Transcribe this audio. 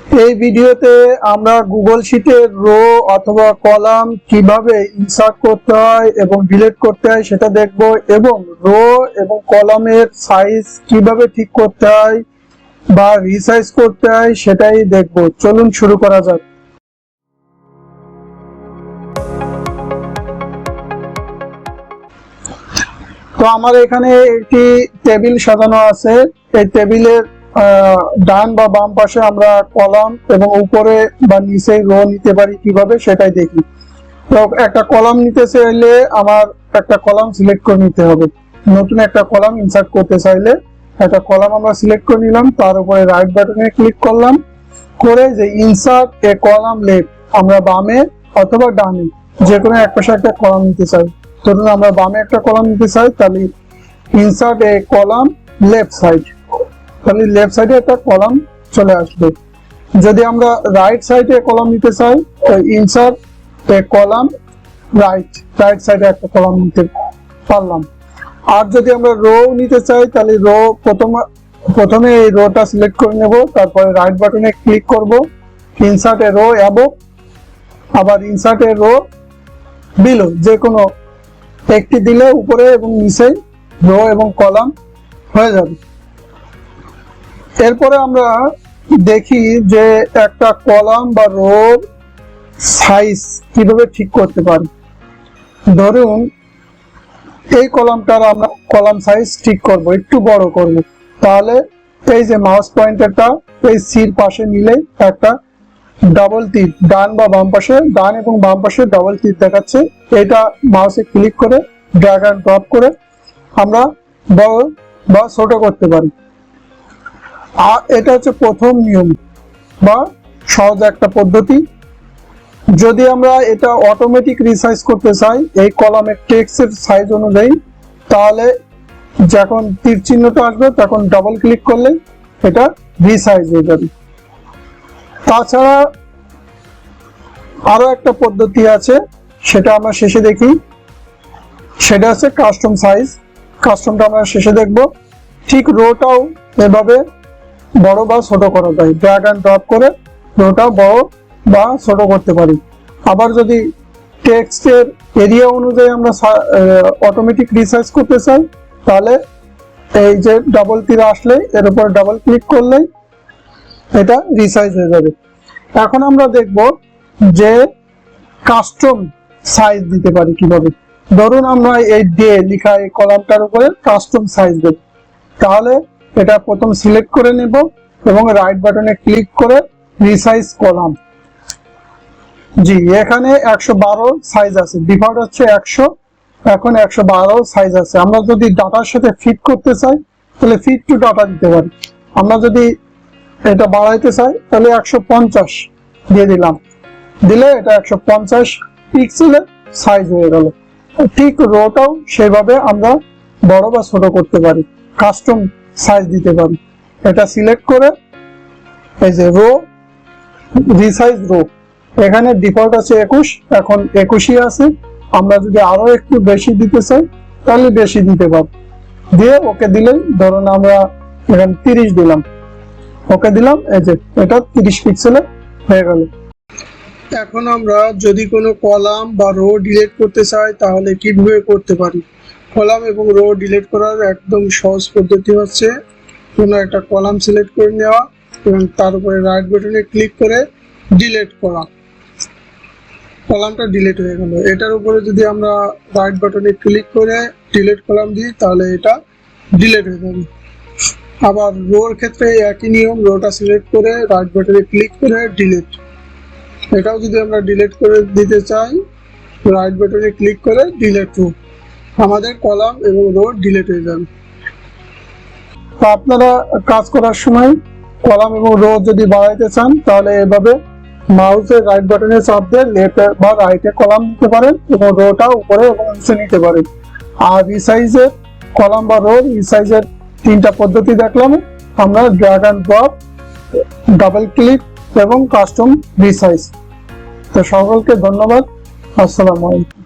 এই ভিডিওতে আমরা গুগল শিটের রো অথবা কলাম কিভাবে ইনসার্ট করতে হয় এবং ডিলিট করতে হয় সেটা দেখব, এবং রো এবং কলামের সাইজ কিভাবে ঠিক করতে হয় বা রিসাইজ করতে হয় সেটাই দেখব। চলুন শুরু করা যাক। তো আমার এখানে একটি টেবিল সাজানো আছে। এই টেবিলের ডান বা বাম পাশে আমরা কলাম এবং উপরে বা নিচে রো নিতে পারি কিভাবে সেটাই দেখি। তো একটা কলাম নিতে চাইলে আমার একটা কলাম সিলেক্ট করে নিতে হবে। নতুন একটা কলাম ইনসার্ট করতে চাইলে একটা কলাম আমরা সিলেক্ট করে নিলাম, তার উপরে রাইট বাটনে ক্লিক করলাম, করে যে ইনসার্ট এ কলাম লেফট, আমরা বামে অথবা ডানে যে কোনো এক পাশে একটা কলাম নিতে চাই। ধরুন আমরা বামে একটা কলাম নিতে চাই, তাহলে insert a column left side, তাহলে লেফট সাইডে একটা কলাম চলে আসবে। যদি আমরা রাইট সাইডে কলাম নিতে চাই তো ইনসার্ট এ কলাম রাইট সাইডে একটা কলাম নিতে পারলাম। আর যদি আমরা রো নিতে চাই তাহলে রো প্রথমে এই রোটা সিলেক্ট করে নেব, তারপরে রাইট বাটনে ক্লিক করব, ইনসার্ট এ রো অ্যাবভ, আবার ইনসার্ট এ রো বিলো, যে কোনো একটি দিলে উপরে এবং নিচে রো এবং কলাম হয়ে যাবে। এরপরে আমরা দেখি যে একটা কলাম বা রোর সাইজ কিভাবে ঠিক করতে পারি। ধরুন এই কলামটার আমরা কলাম সাইজ ঠিক করব, একটু বড় করব। তাহলে এই যে মাউস পয়েন্টারটা এই সির পাশে নিলে একটা ডাবল তীর ডান বা বাম পাশে, ডান এবং বাম পাশে ডাবল তীর দেখাচ্ছে। এটা মাউসে ক্লিক করে ড্র্যাগ এন্ড ড্রপ করে আমরা বড় বা ছোট করতে পারি। আর এটা হচ্ছে প্রথম নিয়ম বা সহজ একটা পদ্ধতি। যদি আমরা এটা অটোমেটিক রিসাইজ করতে চাই এই কলামের টেক্সটের সাইজ অনুযায়ী, তাহলে যখন তীর চিহ্নটা আসবে তখন ডাবল ক্লিক করলে এটা রিসাইজ হয়ে যাবে। তাছাড়া আরো একটা পদ্ধতি আছে, সেটা আমরা শেষে দেখি। সেটা হচ্ছে কাস্টম সাইজ। কাস্টমটা আমরা শেষে দেখব। ঠিক রোটাও এভাবে বড় বা ছোট করা যায়, ড্র্যাগ এন্ড ড্রপ করে রোটা বড় বা ছোট করতে পারি। আবার যদি টেক্সটের এরিয়া অনুযায়ী আমরা অটোমেটিক রিসাইজ করতে চাই, তাহলে এই যে ডাবল তীর আসলে এর উপর ডাবল ক্লিক করলেই এটা রিসাইজ হয়ে যাবে। এখন আমরা দেখব যে কাস্টম সাইজ দিতে পারি কিভাবে। ধরুন আমরা এই ডে লেখা এই কলামটার উপরে কাস্টম সাইজ দেব, তাহলে এটা প্রথম সিলেক্ট করে নেব এবং রাইট বাটনে ক্লিক করে রিসাইজ কলাম। জি, এখানে 112 সাইজ আছে, ডিফল্ট হচ্ছে 100, এখন 112 সাইজ আছে। আমরা যদি ডাটার সাথে ফিট করতে চাই তাহলে ফিট টু ডাটা দিতে পারি। আমরা যদি এটা বাড়াইতে চাই তাহলে 150 দিয়ে দিলাম, দিলে এটা 150 পিক্সেলের সাইজ হয়ে গেল। ঠিক রোটাও সেভাবে আমরা বড় বা ছোট করতে পারি, কাস্টম সাইজ দিতে পারি। এটা সিলেক্ট করে এই যে রো রিসাইজ রো, এখানে ডিফল্ট আছে 21, এখন 21ই আছে। আমরা যদি আরো একটু বেশি দিতে চাই তাহলে বেশি দিতে পারি, দিয়ে ওকে দিলেই ধরুন আমরা এখানে 30 দিলাম, ওকে দিলাম, এই যে এটা 30 পিক্সেলে হয়ে গেল। এখন আমরা যদি কোনো কলাম বা রো ডিলিট করতে চাই তাহলে কিভাবে করতে পারি। কলাম এবং রো ডিলিট করার একদম সহজ পদ্ধতি হচ্ছে কোনো একটা কলাম সিলেক্ট করে নেওয়া এবং তার উপরে রাইট বাটনে ক্লিক করে ডিলিট করা। কলামটা ডিলিট হয়ে গেল। এটার উপরে যদি আমরা রাইট বাটনে ক্লিক করে ডিলিট কলাম দিই তাহলে এটা ডিলিট হয়ে যাবে। আবার রোর ক্ষেত্রে একই নিয়ম, রোটা সিলেক্ট করে রাইট বাটনে ক্লিক করে ডিলিট, এটাও যদি আমরা ডিলিট করে দিতে চাই রাইট বাটনে ক্লিক করে ডিলিট রো, আমাদের কলাম এবং রো ডিলিট হয়ে যাবে। তো আপনারা কাজ করার সময় কলাম এবং রো যদি বাড়াইতে চান তাহলে এভাবে মাউসের রাইট বাটনে চাপ দিয়ে লেফট বা রাইটে কলাম নিতে পারেন এবং রোটা উপরে এবং নিচে নিতে পারেন। আর রিসাইজের কলাম বা রো রিসাইজের 3টা পদ্ধতি দেখলাম আমরা, drag and drop, double click এবং কাস্টম রিসাইজ। তো সকলকে ধন্যবাদ। আসসালামু আলাইকুম।